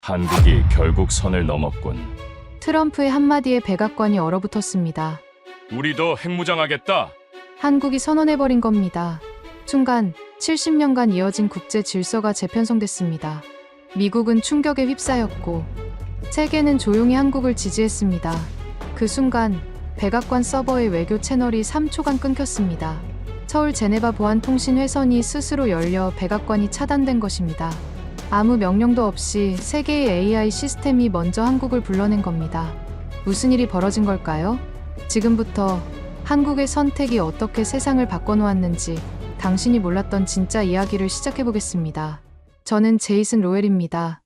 한국이 결국 선을 넘었군. 트럼프의 한마디에 백악관이 얼어붙었습니다. 우리도 핵무장하겠다. 한국이 선언해버린 겁니다. 순간 70년간 이어진 국제 질서가 재편성됐습니다. 미국은 충격에 휩싸였고 세계는 조용히 한국을 지지했습니다. 그 순간 백악관 서버의 외교 채널이 3초간 끊겼습니다. 서울 제네바 보안통신 회선이 스스로 열려 백악관이 차단된 것입니다. 아무 명령도 없이 세계의 AI 시스템이 먼저 한국을 불러낸 겁니다. 무슨 일이 벌어진 걸까요? 지금부터 한국의 선택이 어떻게 세상을 바꿔놓았는지 당신이 몰랐던 진짜 이야기를 시작해보겠습니다. 저는 제이슨 로웰입니다.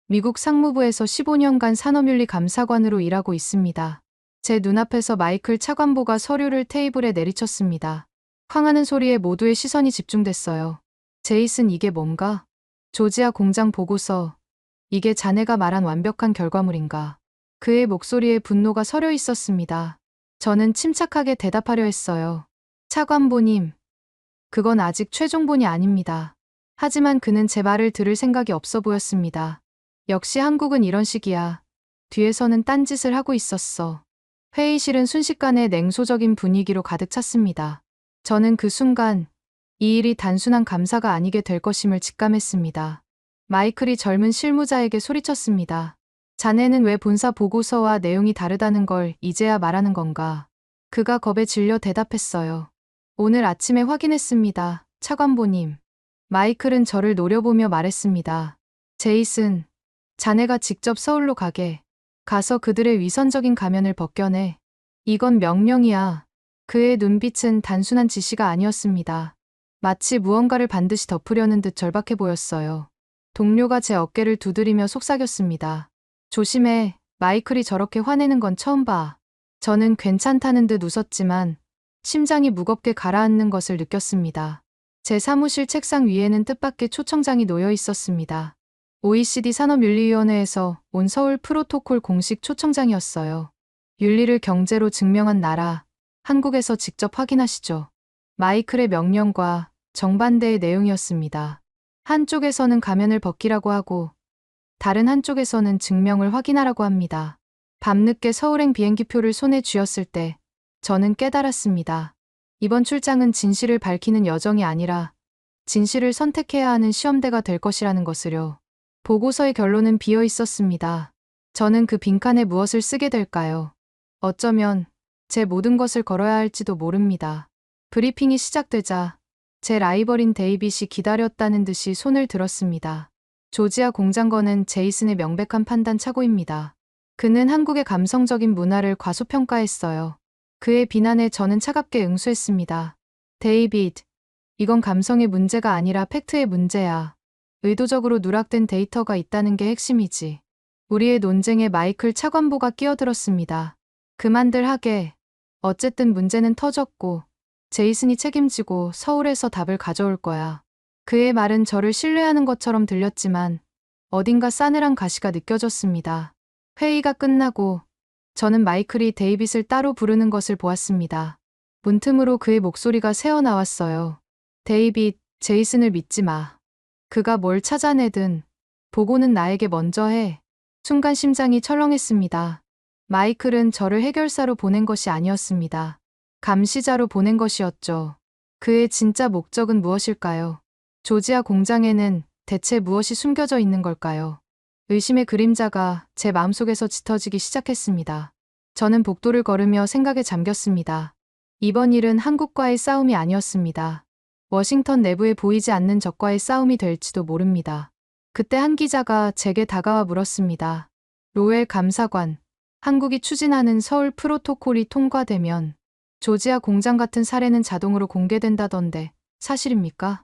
미국 상무부에서 15년간 산업윤리 감사관으로 일하고 있습니다. 제 눈앞에서 마이클 차관보가 서류를 테이블에 내리쳤습니다. 쾅하는 소리에 모두의 시선이 집중됐어요. 제이슨, 이게 뭔가? 조지아 공장 보고서. 이게 자네가 말한 완벽한 결과물인가? 그의 목소리에 분노가 서려 있었습니다. 저는 침착하게 대답하려 했어요. 차관보님, 그건 아직 최종본이 아닙니다. 하지만 그는 제 말을 들을 생각이 없어 보였습니다. 역시 한국은 이런 식이야. 뒤에서는 딴짓을 하고 있었어. 회의실은 순식간에 냉소적인 분위기로 가득 찼습니다. 저는 그 순간 이 일이 단순한 감사가 아니게 될 것임을 직감했습니다. 마이클이 젊은 실무자에게 소리쳤습니다. 자네는 왜 본사 보고서와 내용이 다르다는 걸 이제야 말하는 건가? 그가 겁에 질려 대답했어요. 오늘 아침에 확인했습니다. 차관보님. 마이클은 저를 노려보며 말했습니다. 제이슨, 자네가 직접 서울로 가서 그들의 위선적인 가면을 벗겨내. 이건 명령이야. 그의 눈빛은 단순한 지시가 아니었습니다. 마치 무언가를 반드시 덮으려는 듯 절박해 보였어요. 동료가 제 어깨를 두드리며 속삭였습니다. 조심해, 마이클이 저렇게 화내는 건 처음 봐. 저는 괜찮다는 듯 웃었지만 심장이 무겁게 가라앉는 것을 느꼈습니다. 제 사무실 책상 위에는 뜻밖의 초청장이 놓여 있었습니다. OECD 산업윤리위원회에서 온 서울 프로토콜 공식 초청장이었어요. 윤리를 경제로 증명한 나라, 한국에서 직접 확인하시죠. 마이클의 명령과 정반대의 내용이었습니다. 한쪽에서는 가면을 벗기라고 하고 다른 한쪽에서는 증명을 확인하라고 합니다. 밤늦게 서울행 비행기표를 손에 쥐었을 때 저는 깨달았습니다. 이번 출장은 진실을 밝히는 여정이 아니라 진실을 선택해야 하는 시험대가 될 것이라는 것을요. 보고서의 결론은 비어 있었습니다. 저는 그 빈칸에 무엇을 쓰게 될까요? 어쩌면 제 모든 것을 걸어야 할지도 모릅니다. 브리핑이 시작되자 제 라이벌인 데이빗이 기다렸다는 듯이 손을 들었습니다. 조지아 공장건은 제이슨의 명백한 판단 착오입니다. 그는 한국의 감성적인 문화를 과소평가했어요. 그의 비난에 저는 차갑게 응수했습니다. 데이빗, 이건 감성의 문제가 아니라 팩트의 문제야. 의도적으로 누락된 데이터가 있다는 게 핵심이지. 우리의 논쟁에 마이클 차관보가 끼어들었습니다. 그만들 하게. 어쨌든 문제는 터졌고 제이슨이 책임지고 서울에서 답을 가져올 거야. 그의 말은 저를 신뢰하는 것처럼 들렸지만 어딘가 싸늘한 가시가 느껴졌습니다. 회의가 끝나고 저는 마이클이 데이빗을 따로 부르는 것을 보았습니다. 문틈으로 그의 목소리가 새어나왔어요. 데이빗, 제이슨을 믿지 마. 그가 뭘 찾아내든 보고는 나에게 먼저 해. 순간 심장이 철렁했습니다. 마이클은 저를 해결사로 보낸 것이 아니었습니다. 감시자로 보낸 것이었죠. 그의 진짜 목적은 무엇일까요? 조지아 공장에는 대체 무엇이 숨겨져 있는 걸까요? 의심의 그림자가 제 마음속에서 짙어지기 시작했습니다. 저는 복도를 걸으며 생각에 잠겼습니다. 이번 일은 한국과의 싸움이 아니었습니다. 워싱턴 내부에 보이지 않는 적과의 싸움이 될지도 모릅니다. 그때 한 기자가 제게 다가와 물었습니다. 로웰 감사관, 한국이 추진하는 서울 프로토콜이 통과되면 조지아 공장 같은 사례는 자동으로 공개된다던데 사실입니까?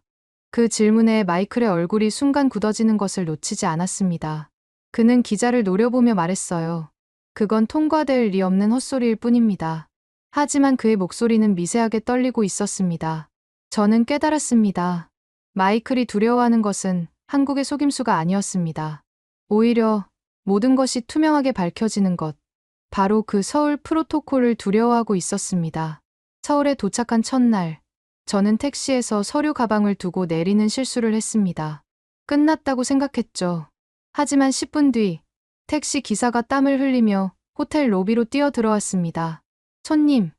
그 질문에 마이클의 얼굴이 순간 굳어지는 것을 놓치지 않았습니다. 그는 기자를 노려보며 말했어요. 그건 통과될 리 없는 헛소리일 뿐입니다. 하지만 그의 목소리는 미세하게 떨리고 있었습니다. 저는 깨달았습니다. 마이클이 두려워하는 것은 한국의 속임수가 아니었습니다. 오히려 모든 것이 투명하게 밝혀지는 것, 바로 그 서울 프로토콜을 두려워하고 있었습니다. 서울에 도착한 첫날, 저는 택시에서 서류 가방을 두고 내리는 실수를 했습니다. 끝났다고 생각했죠. 하지만 10분 뒤 택시 기사가 땀을 흘리며 호텔 로비로 뛰어들어왔습니다. 손님,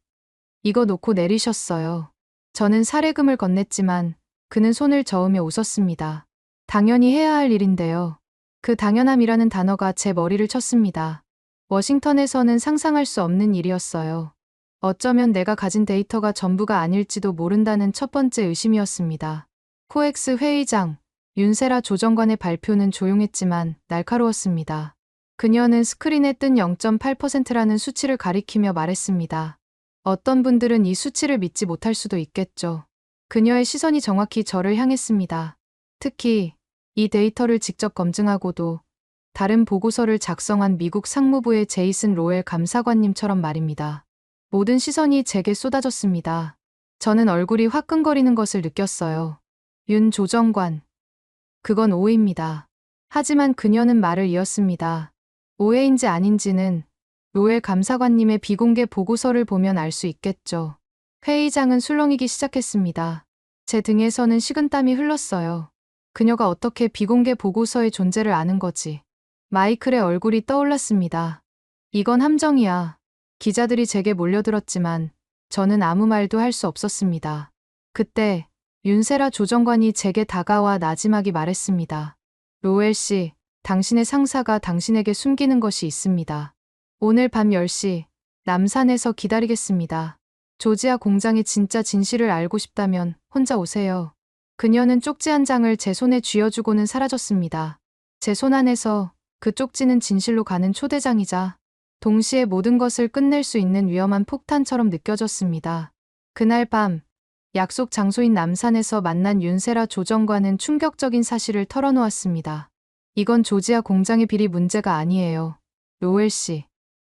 이거 놓고 내리셨어요. 저는 사례금을 건넸지만 그는 손을 저으며 웃었습니다. 당연히 해야 할 일인데요. 그 당연함이라는 단어가 제 머리를 쳤습니다. 워싱턴에서는 상상할 수 없는 일이었어요. 어쩌면 내가 가진 데이터가 전부가 아닐지도 모른다는 첫 번째 의심이었습니다. 코엑스 회의장, 윤세라 조정관의 발표는 조용했지만 날카로웠습니다. 그녀는 스크린에 뜬 0.8%라는 수치를 가리키며 말했습니다. 어떤 분들은 이 수치를 믿지 못할 수도 있겠죠. 그녀의 시선이 정확히 저를 향했습니다. 특히 이 데이터를 직접 검증하고도 다른 보고서를 작성한 미국 상무부의 제이슨 로엘 감사관님처럼 말입니다. 모든 시선이 제게 쏟아졌습니다. 저는 얼굴이 화끈거리는 것을 느꼈어요. 윤 조정관. 그건 오해입니다. 하지만 그녀는 말을 이었습니다. 오해인지 아닌지는 로엘 감사관님의 비공개 보고서를 보면 알 수 있겠죠. 회의장은 술렁이기 시작했습니다. 제 등에서는 식은땀이 흘렀어요. 그녀가 어떻게 비공개 보고서의 존재를 아는 거지? 마이클의 얼굴이 떠올랐습니다. 이건 함정이야. 기자들이 제게 몰려들었지만 저는 아무 말도 할 수 없었습니다. 그때 윤세라 조정관이 제게 다가와 나지막이 말했습니다. 로엘 씨, 당신의 상사가 당신에게 숨기는 것이 있습니다. 오늘 밤 10시 남산에서 기다리겠습니다. 조지아 공장의 진짜 진실을 알고 싶다면 혼자 오세요. 그녀는 쪽지 한 장을 제 손에 쥐어주고는 사라졌습니다. 제 손 안에서 그 쪽지는 진실로 가는 초대장이자 동시에 모든 것을 끝낼 수 있는 위험한 폭탄처럼 느껴졌습니다. 그날 밤 약속 장소인 남산에서 만난 윤세라 조정관은 충격적인 사실을 털어놓았습니다. 이건 조지아 공장의 비리 문제가 아니에요. 로엘 씨.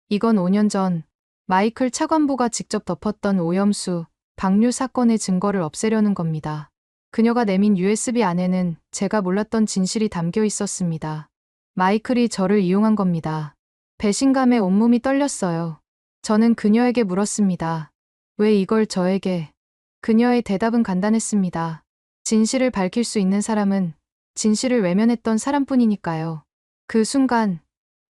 이건 5년 전 마이클 차관보가 직접 덮었던 오염수, 방류 사건의 증거를 없애려는 겁니다. 그녀가 내민 USB 안에는 제가 몰랐던 진실이 담겨 있었습니다. 마이클이 저를 이용한 겁니다. 배신감에 온몸이 떨렸어요. 저는 그녀에게 물었습니다. 왜 이걸 저에게? 그녀의 대답은 간단했습니다. 진실을 밝힐 수 있는 사람은 진실을 외면했던 사람뿐이니까요. 그 순간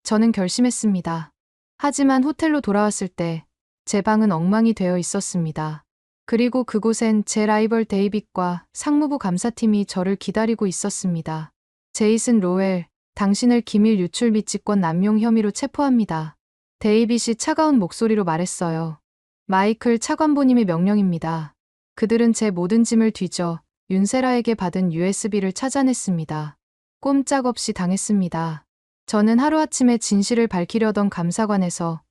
저는 결심했습니다. 하지만 호텔로 돌아왔을 때 제 방은 엉망이 되어 있었습니다. 그리고 그곳엔 제 라이벌 데이빗과 상무부 감사팀이 저를 기다리고 있었습니다. 제이슨 로엘, 당신을 기밀 유출 및 직권 남용 혐의로 체포합니다. 데이빗이 차가운 목소리로 말했어요. 마이클 차관보님의 명령입니다. 그들은 제 모든 짐을 뒤져 윤세라에게 받은 USB를 찾아냈습니다. 꼼짝없이 당했습니다. 저는 하루아침에 진실을 밝히려던 감사관에서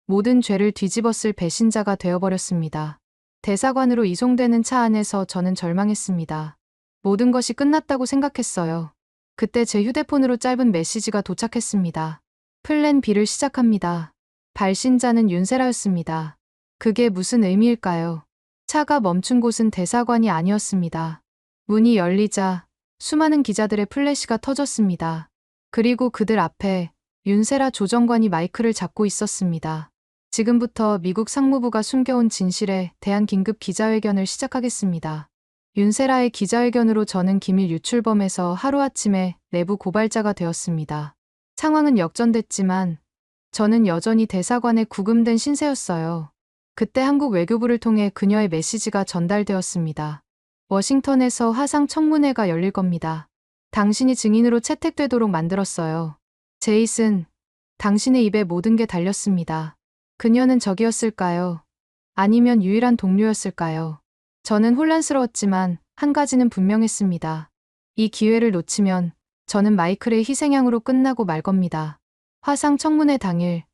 모든 죄를 뒤집었을 배신자가 되어버렸습니다. 대사관으로 이송되는 차 안에서 저는 절망했습니다. 모든 것이 끝났다고 생각했어요. 그때 제 휴대폰으로 짧은 메시지가 도착했습니다. 플랜 B를 시작합니다. 발신자는 윤세라였습니다. 그게 무슨 의미일까요? 차가 멈춘 곳은 대사관이 아니었습니다. 문이 열리자 수많은 기자들의 플래시가 터졌습니다. 그리고 그들 앞에 윤세라 조정관이 마이크를 잡고 있었습니다. 지금부터 미국 상무부가 숨겨온 진실에 대한 긴급 기자회견을 시작하겠습니다. 윤세라의 기자회견으로 저는 기밀 유출범에서 하루아침에 내부 고발자가 되었습니다. 상황은 역전됐지만 저는 여전히 대사관에 구금된 신세였어요. 그때 한국 외교부를 통해 그녀의 메시지가 전달되었습니다. 워싱턴에서 화상 청문회가 열릴 겁니다. 당신이 증인으로 채택되도록 만들었어요. 제이슨, 당신의 입에 모든 게 달렸습니다. 그녀는 적이었을까요? 아니면 유일한 동료였을까요? 저는 혼란스러웠지만 한 가지는 분명했습니다. 이 기회를 놓치면 저는 마이클의 희생양으로 끝나고 말 겁니다. 화상 청문회 당일,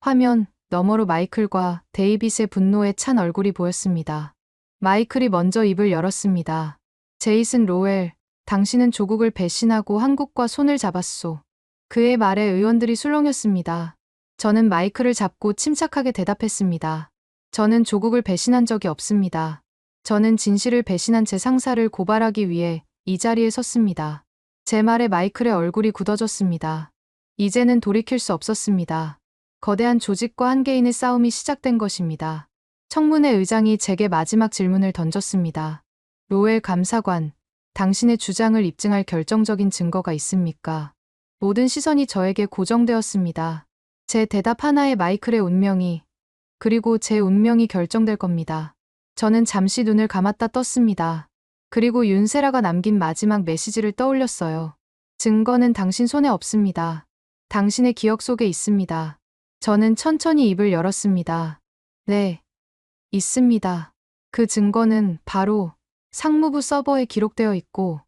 화면 너머로 마이클과 데이빗의 분노에 찬 얼굴이 보였습니다. 마이클이 먼저 입을 열었습니다. 제이슨 로웰, 당신은 조국을 배신하고 한국과 손을 잡았소. 그의 말에 의원들이 술렁였습니다. 저는 마이클을 잡고 침착하게 대답했습니다. 저는 조국을 배신한 적이 없습니다. 저는 진실을 배신한 제 상사를 고발하기 위해 이 자리에 섰습니다. 제 말에 마이클의 얼굴이 굳어졌습니다. 이제는 돌이킬 수 없었습니다. 거대한 조직과 한 개인의 싸움이 시작된 것입니다. 청문회 의장이 제게 마지막 질문을 던졌습니다. 로엘 감사관, 당신의 주장을 입증할 결정적인 증거가 있습니까? 모든 시선이 저에게 고정되었습니다. 제 대답 하나에 마이클의 운명이, 그리고 제 운명이 결정될 겁니다. 저는 잠시 눈을 감았다 떴습니다. 그리고 윤세라가 남긴 마지막 메시지를 떠올렸어요. 증거는 당신 손에 없습니다. 당신의 기억 속에 있습니다. 저는 천천히 입을 열었습니다. 네, 있습니다. 그 증거는 바로 상무부 서버에 기록되어 있고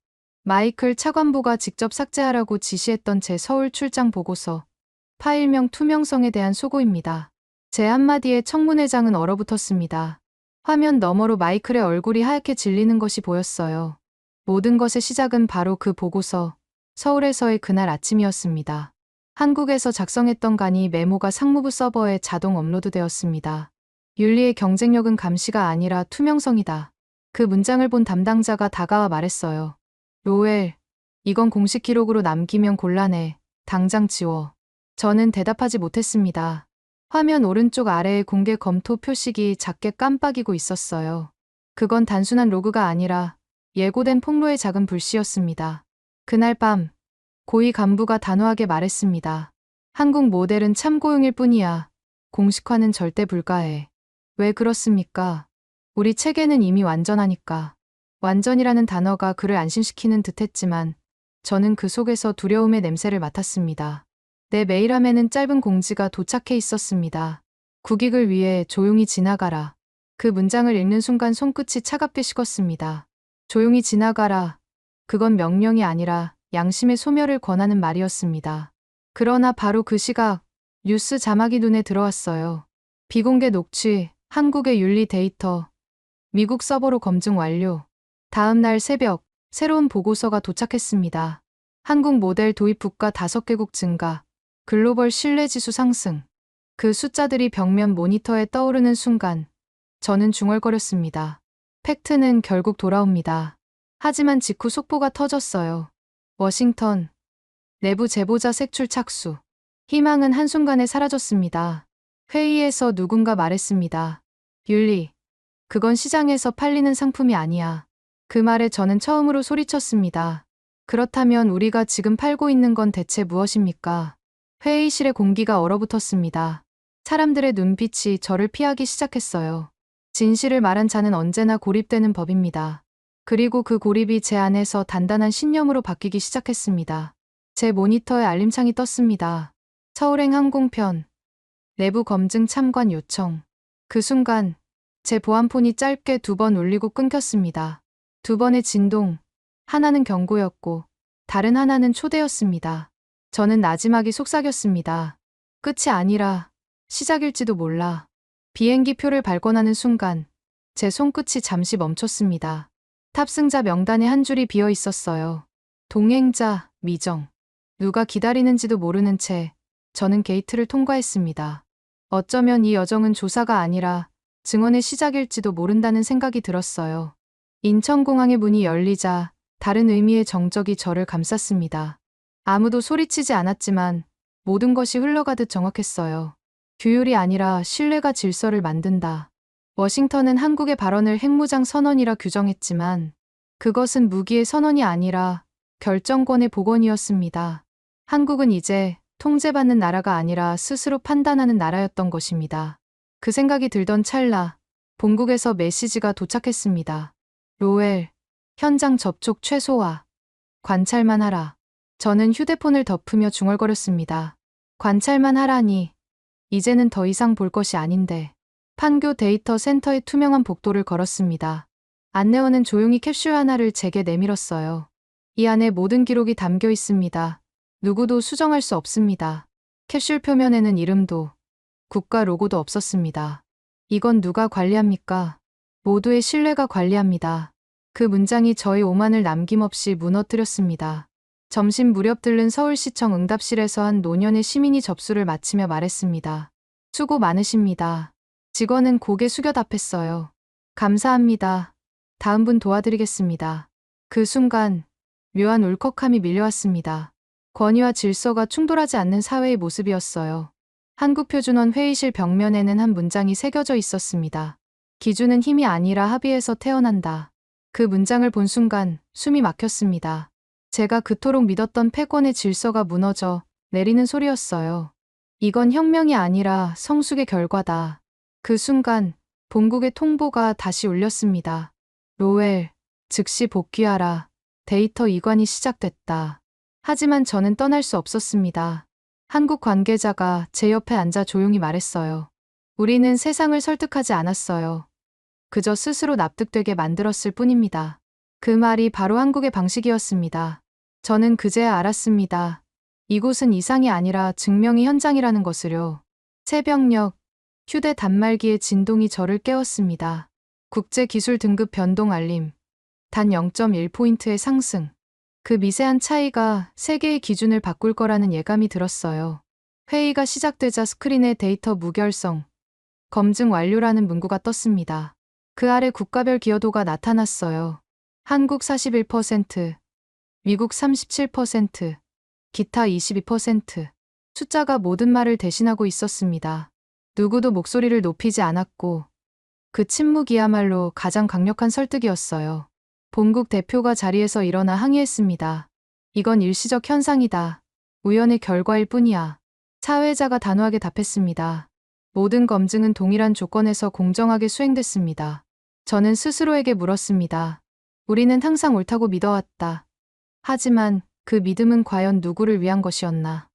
마이클 차관보가 직접 삭제하라고 지시했던 제 서울 출장 보고서, 파일명 투명성에 대한 소고입니다. 제 한마디에 청문회장은 얼어붙었습니다. 화면 너머로 마이클의 얼굴이 하얗게 질리는 것이 보였어요. 모든 것의 시작은 바로 그 보고서, 서울에서의 그날 아침이었습니다. 한국에서 작성했던 간이 메모가 상무부 서버에 자동 업로드되었습니다. 윤리의 경쟁력은 감시가 아니라 투명성이다. 그 문장을 본 담당자가 다가와 말했어요. 로엘, 이건 공식 기록으로 남기면 곤란해. 당장 지워. 저는 대답하지 못했습니다. 화면 오른쪽 아래에 공개 검토 표식이 작게 깜빡이고 있었어요. 그건 단순한 로그가 아니라 예고된 폭로의 작은 불씨였습니다. 그날 밤, 고위 간부가 단호하게 말했습니다. 한국 모델은 참고용일 뿐이야. 공식화는 절대 불가해. 왜 그렇습니까? 우리 체계는 이미 완전하니까. 완전이라는 단어가 그를 안심시키는 듯했지만 저는 그 속에서 두려움의 냄새를 맡았습니다. 내 메일함에는 짧은 공지가 도착해 있었습니다. 국익을 위해 조용히 지나가라. 그 문장을 읽는 순간 손끝이 차갑게 식었습니다. 조용히 지나가라. 그건 명령이 아니라 양심의 소멸을 권하는 말이었습니다. 그러나 바로 그 시각, 뉴스 자막이 눈에 들어왔어요. 비공개 녹취, 한국의 윤리 데이터, 미국 서버로 검증 완료. 다음 날 새벽, 새로운 보고서가 도착했습니다. 한국 모델 도입 국가 5개국 증가, 글로벌 신뢰지수 상승. 그 숫자들이 벽면 모니터에 떠오르는 순간, 저는 중얼거렸습니다. 팩트는 결국 돌아옵니다. 하지만 직후 속보가 터졌어요. 워싱턴, 내부 제보자 색출 착수. 희망은 한순간에 사라졌습니다. 회의에서 누군가 말했습니다. 윤리, 그건 시장에서 팔리는 상품이 아니야. 그 말에 저는 처음으로 소리쳤습니다. 그렇다면 우리가 지금 팔고 있는 건 대체 무엇입니까? 회의실의 공기가 얼어붙었습니다. 사람들의 눈빛이 저를 피하기 시작했어요. 진실을 말한 자는 언제나 고립되는 법입니다. 그리고 그 고립이 제 안에서 단단한 신념으로 바뀌기 시작했습니다. 제 모니터에 알림창이 떴습니다. 서울행 항공편, 내부 검증 참관 요청. 그 순간, 제 보안폰이 짧게 2번 울리고 끊겼습니다. 2번의 진동, 하나는 경고였고, 다른 하나는 초대였습니다. 저는 나지막이 속삭였습니다. 끝이 아니라 시작일지도 몰라. 비행기 표를 발권하는 순간 제 손끝이 잠시 멈췄습니다. 탑승자 명단에 한 줄이 비어 있었어요. 동행자, 미정. 누가 기다리는지도 모르는 채 저는 게이트를 통과했습니다. 어쩌면 이 여정은 조사가 아니라 증언의 시작일지도 모른다는 생각이 들었어요. 인천공항의 문이 열리자 다른 의미의 정적이 저를 감쌌습니다. 아무도 소리치지 않았지만 모든 것이 흘러가듯 정확했어요. 규율이 아니라 신뢰가 질서를 만든다. 워싱턴은 한국의 발언을 핵무장 선언이라 규정했지만 그것은 무기의 선언이 아니라 결정권의 복원이었습니다. 한국은 이제 통제받는 나라가 아니라 스스로 판단하는 나라였던 것입니다. 그 생각이 들던 찰나 본국에서 메시지가 도착했습니다. 로엘, 현장 접촉 최소화. 관찰만 하라. 저는 휴대폰을 덮으며 중얼거렸습니다. 관찰만 하라니. 이제는 더 이상 볼 것이 아닌데. 판교 데이터 센터에 투명한 복도를 걸었습니다. 안내원은 조용히 캡슐 하나를 제게 내밀었어요. 이 안에 모든 기록이 담겨 있습니다. 누구도 수정할 수 없습니다. 캡슐 표면에는 이름도, 국가 로고도 없었습니다. 이건 누가 관리합니까? 모두의 신뢰가 관리합니다. 그 문장이 저의 오만을 남김없이 무너뜨렸습니다. 점심 무렵 들른 서울시청 응답실에서 한 노년의 시민이 접수를 마치며 말했습니다. 수고 많으십니다. 직원은 고개 숙여 답했어요. 감사합니다. 다음 분 도와드리겠습니다. 그 순간 묘한 울컥함이 밀려왔습니다. 권위와 질서가 충돌하지 않는 사회의 모습이었어요. 한국표준원 회의실 벽면에는 한 문장이 새겨져 있었습니다. 기준은 힘이 아니라 합의에서 태어난다. 그 문장을 본 순간 숨이 막혔습니다. 제가 그토록 믿었던 패권의 질서가 무너져 내리는 소리였어요. 이건 혁명이 아니라 성숙의 결과다. 그 순간 본국의 통보가 다시 울렸습니다. 로웰, 즉시 복귀하라. 데이터 이관이 시작됐다. 하지만 저는 떠날 수 없었습니다. 한국 관계자가 제 옆에 앉아 조용히 말했어요. 우리는 세상을 설득하지 않았어요. 그저 스스로 납득되게 만들었을 뿐입니다. 그 말이 바로 한국의 방식이었습니다. 저는 그제야 알았습니다. 이곳은 이상이 아니라 증명의 현장이라는 것을요. 새벽녘, 휴대 단말기의 진동이 저를 깨웠습니다. 국제기술 등급 변동 알림. 단 0.1포인트의 상승. 그 미세한 차이가 세계의 기준을 바꿀 거라는 예감이 들었어요. 회의가 시작되자 스크린에 데이터 무결성, 검증 완료라는 문구가 떴습니다. 그 아래 국가별 기여도가 나타났어요. 한국 41%, 미국 37%, 기타 22%. 숫자가 모든 말을 대신하고 있었습니다. 누구도 목소리를 높이지 않았고 그 침묵이야말로 가장 강력한 설득이었어요. 본국 대표가 자리에서 일어나 항의했습니다. 이건 일시적 현상이다. 우연의 결과일 뿐이야. 사회자가 단호하게 답했습니다. 모든 검증은 동일한 조건에서 공정하게 수행됐습니다. 저는 스스로에게 물었습니다. 우리는 항상 옳다고 믿어왔다. 하지만 그 믿음은 과연 누구를 위한 것이었나?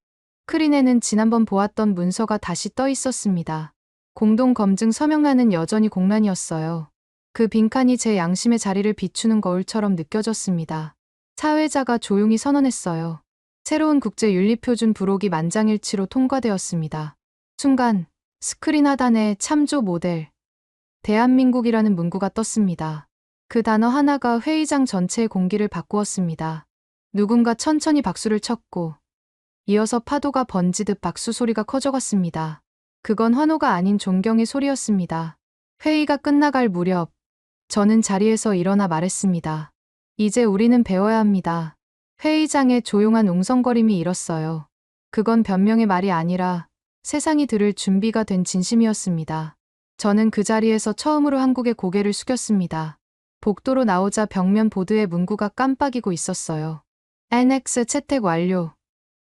스크린에는 지난번 보았던 문서가 다시 떠 있었습니다. 공동검증 서명란은 여전히 공란이었어요. 그 빈칸이 제 양심의 자리를 비추는 거울처럼 느껴졌습니다. 사회자가 조용히 선언했어요. 새로운 국제윤리표준 부록이 만장일치로 통과되었습니다. 순간 스크린 하단에 참조 모델, 대한민국이라는 문구가 떴습니다. 그 단어 하나가 회의장 전체의 공기를 바꾸었습니다. 누군가 천천히 박수를 쳤고 이어서 파도가 번지듯 박수 소리가 커져갔습니다. 그건 환호가 아닌 존경의 소리였습니다. 회의가 끝나갈 무렵 저는 자리에서 일어나 말했습니다. 이제 우리는 배워야 합니다. 회의장에 조용한 웅성거림이 일었어요. 그건 변명의 말이 아니라 세상이 들을 준비가 된 진심이었습니다. 저는 그 자리에서 처음으로 한국의 고개를 숙였습니다. 복도로 나오자 벽면 보드의 문구가 깜빡이고 있었어요. NX 채택 완료.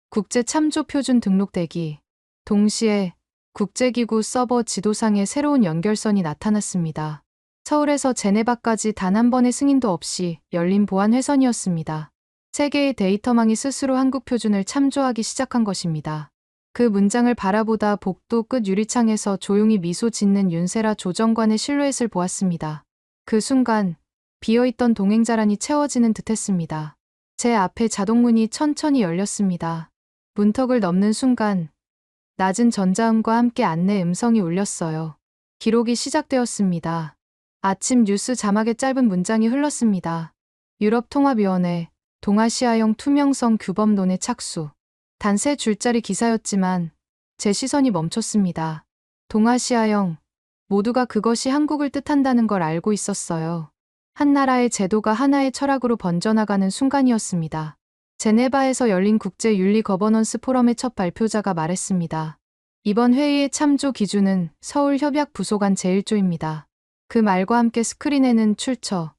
국제 참조 표준 등록되기. 동시에 국제기구 서버 지도상에 새로운 연결선이 나타났습니다. 서울에서 제네바까지 단 한 번의 승인도 없이 열린 보안 회선이었습니다. 세계의 데이터망이 스스로 한국 표준을 참조하기 시작한 것입니다. 그 문장을 바라보다 복도 끝 유리창에서 조용히 미소 짓는 윤세라 조정관의 실루엣을 보았습니다. 그 순간 비어있던 동행자란이 채워지는 듯했습니다. 제 앞에 자동문이 천천히 열렸습니다. 문턱을 넘는 순간 낮은 전자음과 함께 안내 음성이 울렸어요. 기록이 시작되었습니다. 아침 뉴스 자막에 짧은 문장이 흘렀습니다. 유럽통합위원회, 동아시아형 투명성 규범론의 착수. 단 3줄짜리 기사였지만 제 시선이 멈췄습니다. 동아시아형, 모두가 그것이 한국을 뜻한다는 걸 알고 있었어요. 한 나라의 제도가 하나의 철학으로 번져나가는 순간이었습니다. 제네바에서 열린 국제윤리 거버넌스 포럼의 첫 발표자가 말했습니다. 이번 회의의 참조 기준은 서울협약부소관 제1조입니다. 그 말과 함께 스크린에는 출처,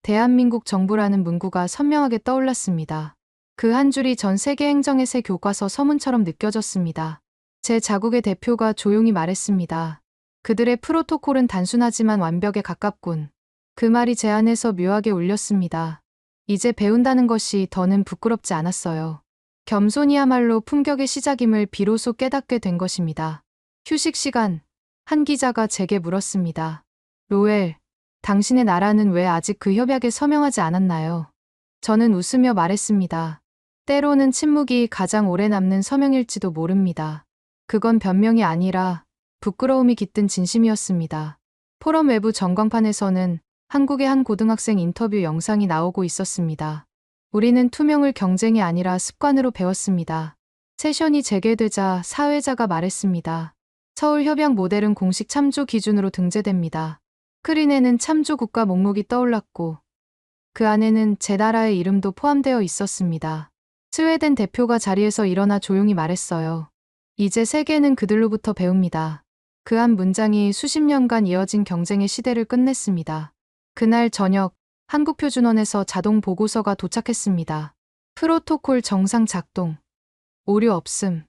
대한민국 정부라는 문구가 선명하게 떠올랐습니다. 그 한 줄이 전 세계 행정의 새 교과서 서문처럼 느껴졌습니다. 제 자국의 대표가 조용히 말했습니다. 그들의 프로토콜은 단순하지만 완벽에 가깝군. 그 말이 제 안에서 묘하게 울렸습니다. 이제 배운다는 것이 더는 부끄럽지 않았어요. 겸손이야말로 품격의 시작임을 비로소 깨닫게 된 것입니다. 휴식 시간, 한 기자가 제게 물었습니다. 로엘, 당신의 나라는 왜 아직 그 협약에 서명하지 않았나요? 저는 웃으며 말했습니다. 때로는 침묵이 가장 오래 남는 서명일지도 모릅니다. 그건 변명이 아니라 부끄러움이 깃든 진심이었습니다. 포럼 외부 전광판에서는 한국의 한 고등학생 인터뷰 영상이 나오고 있었습니다. 우리는 투명을 경쟁이 아니라 습관으로 배웠습니다. 세션이 재개되자 사회자가 말했습니다. 서울협약 모델은 공식 참조 기준으로 등재됩니다. 스크린에는 참조 국가 목록이 떠올랐고 그 안에는 제 나라의 이름도 포함되어 있었습니다. 스웨덴 대표가 자리에서 일어나 조용히 말했어요. 이제 세계는 그들로부터 배웁니다. 그 한 문장이 수십 년간 이어진 경쟁의 시대를 끝냈습니다. 그날 저녁 한국표준원에서 자동 보고서가 도착했습니다. 프로토콜 정상 작동. 오류 없음.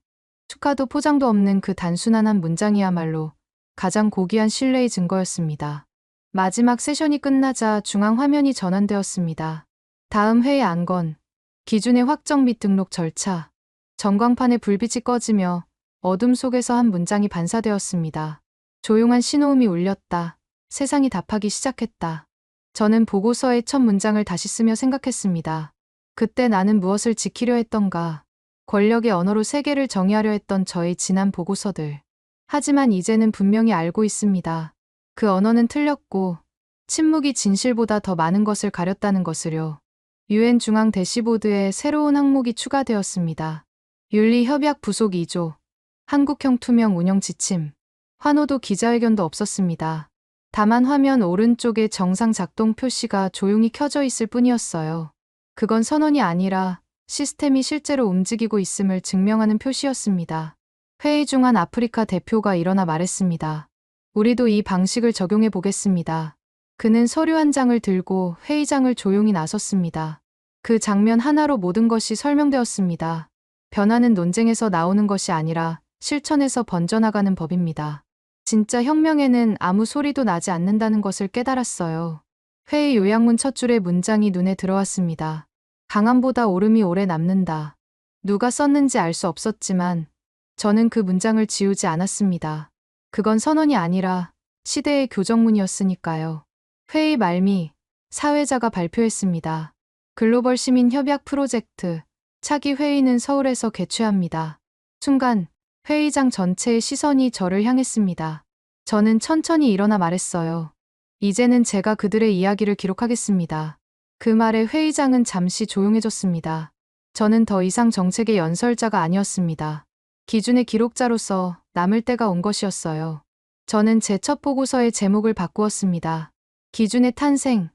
축하도 포장도 없는 그 단순한 한 문장이야말로 가장 고귀한 신뢰의 증거였습니다. 마지막 세션이 끝나자 중앙 화면이 전환되었습니다. 다음 회의 안건, 기준의 확정 및 등록 절차. 전광판에 불빛이 꺼지며 어둠 속에서 한 문장이 반사되었습니다. 조용한 신호음이 울렸다. 세상이 답하기 시작했다. 저는 보고서의 첫 문장을 다시 쓰며 생각했습니다. 그때 나는 무엇을 지키려 했던가. 권력의 언어로 세계를 정의하려 했던 저의 지난 보고서들. 하지만 이제는 분명히 알고 있습니다. 그 언어는 틀렸고 침묵이 진실보다 더 많은 것을 가렸다는 것을요. UN 중앙 대시보드에 새로운 항목이 추가되었습니다. 윤리협약 부속 2조. 한국형 투명 운영 지침. 환호도 기자회견도 없었습니다. 다만 화면 오른쪽에 정상 작동 표시가 조용히 켜져 있을 뿐이었어요. 그건 선언이 아니라 시스템이 실제로 움직이고 있음을 증명하는 표시였습니다. 회의 중 한 아프리카 대표가 일어나 말했습니다. 우리도 이 방식을 적용해 보겠습니다. 그는 서류 한 장을 들고 회의장을 조용히 나섰습니다. 그 장면 하나로 모든 것이 설명되었습니다. 변화는 논쟁에서 나오는 것이 아니라 실천에서 번져나가는 법입니다. 진짜 혁명에는 아무 소리도 나지 않는다는 것을 깨달았어요. 회의 요약문 첫 줄의 문장이 눈에 들어왔습니다. 강함보다 오름이 오래 남는다. 누가 썼는지 알 수 없었지만 저는 그 문장을 지우지 않았습니다. 그건 선언이 아니라 시대의 교정문이었으니까요. 회의 말미, 사회자가 발표했습니다. 글로벌 시민 협약 프로젝트, 차기 회의는 서울에서 개최합니다. 순간 회의장 전체의 시선이 저를 향했습니다. 저는 천천히 일어나 말했어요. 이제는 제가 그들의 이야기를 기록하겠습니다. 그 말에 회의장은 잠시 조용해졌습니다. 저는 더 이상 정책의 연설자가 아니었습니다. 기준의 기록자로서 남을 때가 온 것이었어요. 저는 제 첫 보고서의 제목을 바꾸었습니다. 기준의 탄생,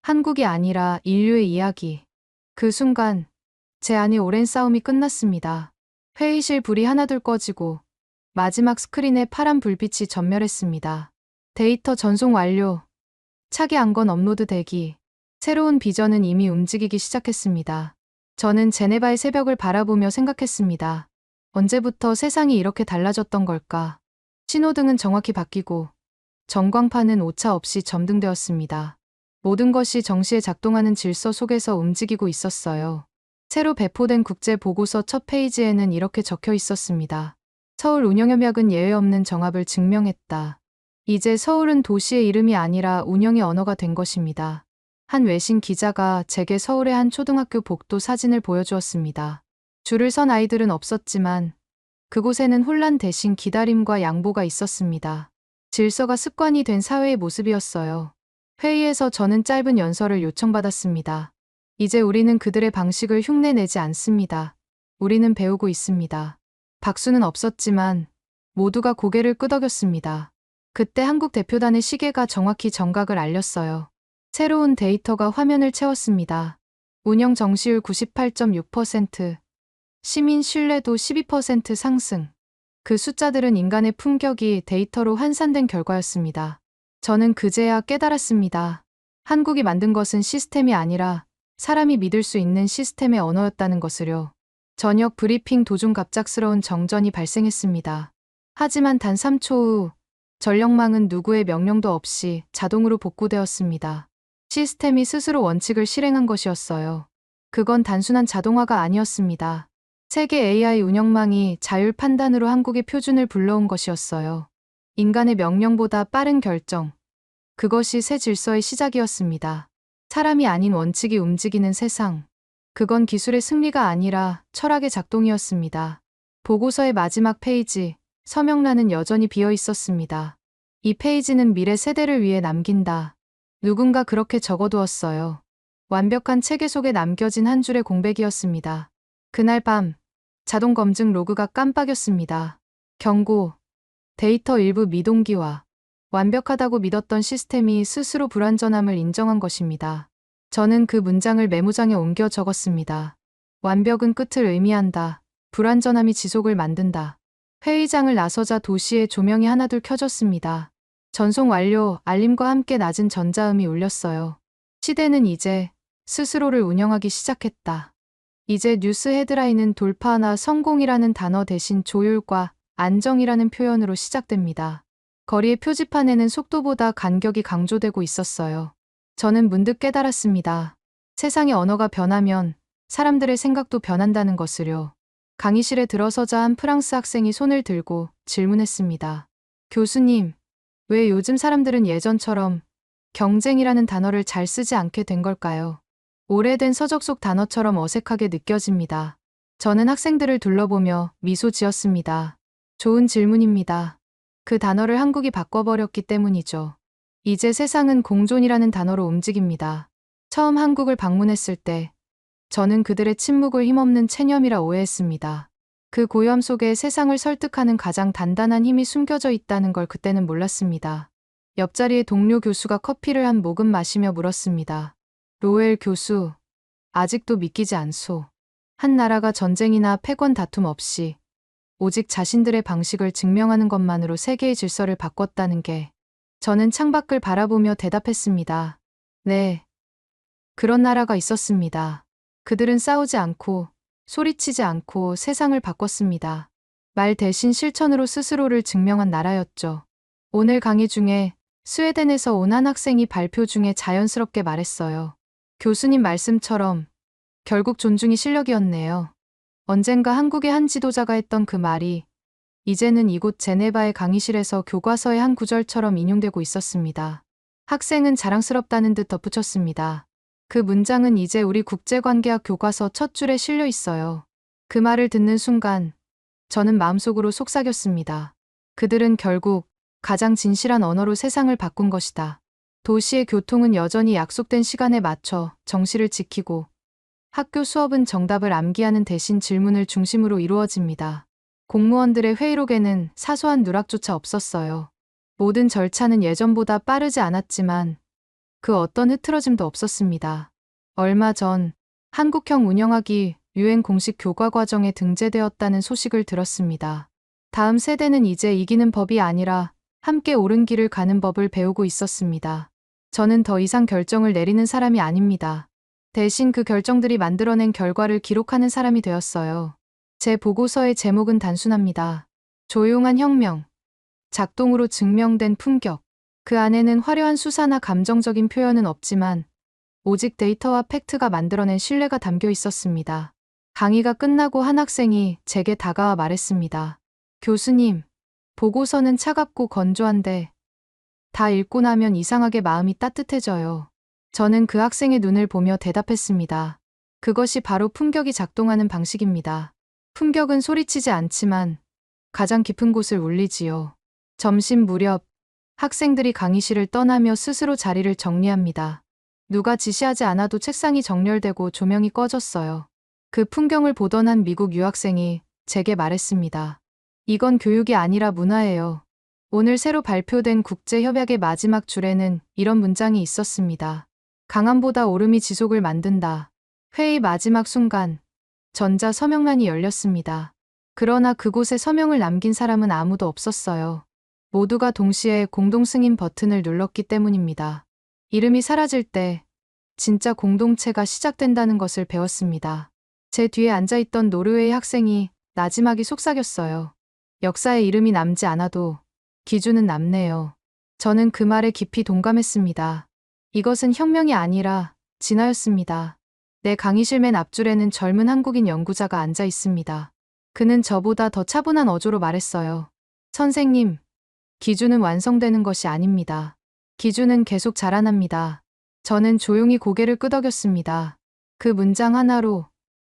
한국이 아니라 인류의 이야기. 그 순간 제 안의 오랜 싸움이 끝났습니다. 회의실 불이 하나둘 꺼지고 마지막 스크린에 파란 불빛이 전멸했습니다. 데이터 전송 완료. 차기 안건 업로드 대기. 새로운 비전은 이미 움직이기 시작했습니다. 저는 제네바의 새벽을 바라보며 생각했습니다. 언제부터 세상이 이렇게 달라졌던 걸까? 신호등은 정확히 바뀌고 전광판은 오차 없이 점등되었습니다. 모든 것이 정시에 작동하는 질서 속에서 움직이고 있었어요. 새로 배포된 국제 보고서 첫 페이지에는 이렇게 적혀 있었습니다. 서울 운영협약은 예외 없는 정합을 증명했다. 이제 서울은 도시의 이름이 아니라 운영의 언어가 된 것입니다. 한 외신 기자가 제게 서울의 한 초등학교 복도 사진을 보여주었습니다. 줄을 선 아이들은 없었지만 그곳에는 혼란 대신 기다림과 양보가 있었습니다. 질서가 습관이 된 사회의 모습이었어요. 회의에서 저는 짧은 연설을 요청받았습니다. 이제 우리는 그들의 방식을 흉내내지 않습니다. 우리는 배우고 있습니다. 박수는 없었지만 모두가 고개를 끄덕였습니다. 그때 한국 대표단의 시계가 정확히 정각을 알렸어요. 새로운 데이터가 화면을 채웠습니다. 운영 정시율 98.6%, 시민 신뢰도 12% 상승. 그 숫자들은 인간의 품격이 데이터로 환산된 결과였습니다. 저는 그제야 깨달았습니다. 한국이 만든 것은 시스템이 아니라 사람이 믿을 수 있는 시스템의 언어였다는 것을요. 저녁 브리핑 도중 갑작스러운 정전이 발생했습니다. 하지만 단 3초 후 전력망은 누구의 명령도 없이 자동으로 복구되었습니다. 시스템이 스스로 원칙을 실행한 것이었어요. 그건 단순한 자동화가 아니었습니다. 세계 AI 운영망이 자율 판단으로 한국의 표준을 불러온 것이었어요. 인간의 명령보다 빠른 결정. 그것이 새 질서의 시작이었습니다. 사람이 아닌 원칙이 움직이는 세상. 그건 기술의 승리가 아니라 철학의 작동이었습니다. 보고서의 마지막 페이지, 서명란은 여전히 비어 있었습니다. 이 페이지는 미래 세대를 위해 남긴다. 누군가 그렇게 적어두었어요. 완벽한 체계 속에 남겨진 한 줄의 공백이었습니다. 그날 밤, 자동 검증 로그가 깜빡였습니다. 경고, 데이터 일부 미동기화. 완벽하다고 믿었던 시스템이 스스로 불완전함을 인정한 것입니다. 저는 그 문장을 메모장에 옮겨 적었습니다. 완벽은 끝을 의미한다. 불완전함이 지속을 만든다. 회의장을 나서자 도시의 조명이 하나둘 켜졌습니다. 전송 완료, 알림과 함께 낮은 전자음이 울렸어요. 시대는 이제 스스로를 운영하기 시작했다. 이제 뉴스 헤드라인은 돌파나 성공이라는 단어 대신 조율과 안정이라는 표현으로 시작됩니다. 거리의 표지판에는 속도보다 간격이 강조되고 있었어요. 저는 문득 깨달았습니다. 세상의 언어가 변하면 사람들의 생각도 변한다는 것을요. 강의실에 들어서자 한 프랑스 학생이 손을 들고 질문했습니다. 교수님, 왜 요즘 사람들은 예전처럼 경쟁이라는 단어를 잘 쓰지 않게 된 걸까요? 오래된 서적 속 단어처럼 어색하게 느껴집니다. 저는 학생들을 둘러보며 미소 지었습니다. 좋은 질문입니다. 그 단어를 한국이 바꿔버렸기 때문이죠. 이제 세상은 공존이라는 단어로 움직입니다. 처음 한국을 방문했을 때 저는 그들의 침묵을 힘없는 체념이라 오해했습니다. 그 고요함 속에 세상을 설득하는 가장 단단한 힘이 숨겨져 있다는 걸 그때는 몰랐습니다. 옆자리의 동료 교수가 커피를 한 모금 마시며 물었습니다. 로엘 교수, 아직도 믿기지 않소. 한 나라가 전쟁이나 패권 다툼 없이 오직 자신들의 방식을 증명하는 것만으로 세계의 질서를 바꿨다는 게. 저는 창밖을 바라보며 대답했습니다. 네. 그런 나라가 있었습니다. 그들은 싸우지 않고 소리치지 않고 세상을 바꿨습니다. 말 대신 실천으로 스스로를 증명한 나라였죠. 오늘 강의 중에 스웨덴에서 온 한 학생이 발표 중에 자연스럽게 말했어요. 교수님 말씀처럼 결국 존중이 실력이었네요. 언젠가 한국의 한 지도자가 했던 그 말이 이제는 이곳 제네바의 강의실에서 교과서의 한 구절처럼 인용되고 있었습니다. 학생은 자랑스럽다는 듯 덧붙였습니다. 그 문장은 이제 우리 국제관계학 교과서 첫 줄에 실려 있어요. 그 말을 듣는 순간 저는 마음속으로 속삭였습니다. 그들은 결국 가장 진실한 언어로 세상을 바꾼 것이다. 도시의 교통은 여전히 약속된 시간에 맞춰 정시를 지키고 학교 수업은 정답을 암기하는 대신 질문을 중심으로 이루어집니다. 공무원들의 회의록에는 사소한 누락조차 없었어요. 모든 절차는 예전보다 빠르지 않았지만 그 어떤 흐트러짐도 없었습니다. 얼마 전 한국형 운영학이 유엔 공식 교과 과정에 등재되었다는 소식을 들었습니다. 다음 세대는 이제 이기는 법이 아니라 함께 옳은 길을 가는 법을 배우고 있었습니다. 저는 더 이상 결정을 내리는 사람이 아닙니다. 대신 그 결정들이 만들어낸 결과를 기록하는 사람이 되었어요. 제 보고서의 제목은 단순합니다. 조용한 혁명. 작동으로 증명된 품격. 그 안에는 화려한 수사나 감정적인 표현은 없지만 오직 데이터와 팩트가 만들어낸 신뢰가 담겨 있었습니다. 강의가 끝나고 한 학생이 제게 다가와 말했습니다. 교수님, 보고서는 차갑고 건조한데 다 읽고 나면 이상하게 마음이 따뜻해져요. 저는 그 학생의 눈을 보며 대답했습니다. 그것이 바로 품격이 작동하는 방식입니다. 품격은 소리치지 않지만 가장 깊은 곳을 울리지요. 점심 무렵 학생들이 강의실을 떠나며 스스로 자리를 정리합니다. 누가 지시하지 않아도 책상이 정렬되고 조명이 꺼졌어요. 그 풍경을 보던 한 미국 유학생이 제게 말했습니다. 이건 교육이 아니라 문화예요. 오늘 새로 발표된 국제협약의 마지막 줄에는 이런 문장이 있었습니다. 강함보다 오름이 지속을 만든다. 회의 마지막 순간 전자 서명란이 열렸습니다. 그러나 그곳에 서명을 남긴 사람은 아무도 없었어요. 모두가 동시에 공동 승인 버튼을 눌렀기 때문입니다. 이름이 사라질 때 진짜 공동체가 시작된다는 것을 배웠습니다. 제 뒤에 앉아있던 노르웨이 학생이 나지막이 속삭였어요. 역사에 이름이 남지 않아도 기준은 남네요. 저는 그 말에 깊이 동감했습니다. 이것은 혁명이 아니라 진화였습니다. 내 강의실 맨 앞줄에는 젊은 한국인 연구자가 앉아 있습니다. 그는 저보다 더 차분한 어조로 말했어요. 선생님, 기준은 완성되는 것이 아닙니다. 기준은 계속 자라납니다. 저는 조용히 고개를 끄덕였습니다. 그 문장 하나로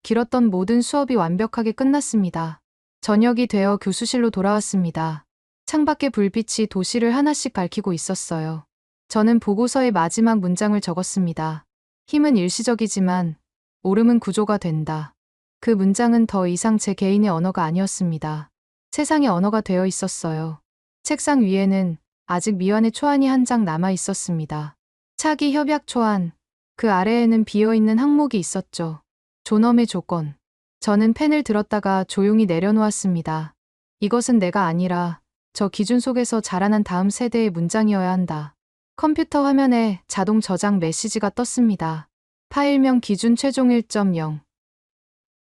길었던 모든 수업이 완벽하게 끝났습니다. 저녁이 되어 교수실로 돌아왔습니다. 창밖의 불빛이 도시를 하나씩 밝히고 있었어요. 저는 보고서의 마지막 문장을 적었습니다. 힘은 일시적이지만 오름은 구조가 된다. 그 문장은 더 이상 제 개인의 언어가 아니었습니다. 세상의 언어가 되어 있었어요. 책상 위에는 아직 미완의 초안이 한 장 남아 있었습니다. 차기 협약 초안. 그 아래에는 비어있는 항목이 있었죠. 존엄의 조건. 저는 펜을 들었다가 조용히 내려놓았습니다. 이것은 내가 아니라 저 기준 속에서 자라난 다음 세대의 문장이어야 한다. 컴퓨터 화면에 자동 저장 메시지가 떴습니다. 파일명 기준 최종 1.0.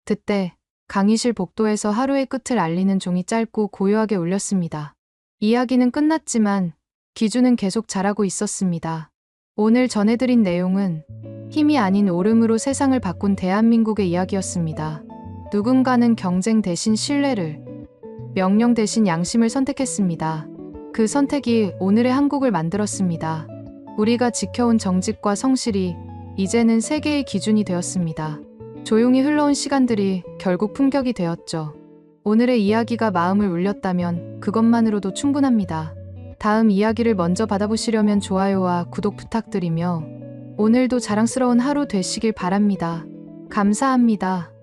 그때 강의실 복도에서 하루의 끝을 알리는 종이 짧고 고요하게 울렸습니다. 이야기는 끝났지만 기준은 계속 자라고 있었습니다. 오늘 전해드린 내용은 힘이 아닌 오름으로 세상을 바꾼 대한민국의 이야기였습니다. 누군가는 경쟁 대신 신뢰를, 명령 대신 양심을 선택했습니다. 그 선택이 오늘의 한국을 만들었습니다. 우리가 지켜온 정직과 성실이 이제는 세계의 기준이 되었습니다. 조용히 흘러온 시간들이 결국 품격이 되었죠. 오늘의 이야기가 마음을 울렸다면 그것만으로도 충분합니다. 다음 이야기를 먼저 받아보시려면 좋아요와 구독 부탁드리며 오늘도 자랑스러운 하루 되시길 바랍니다. 감사합니다.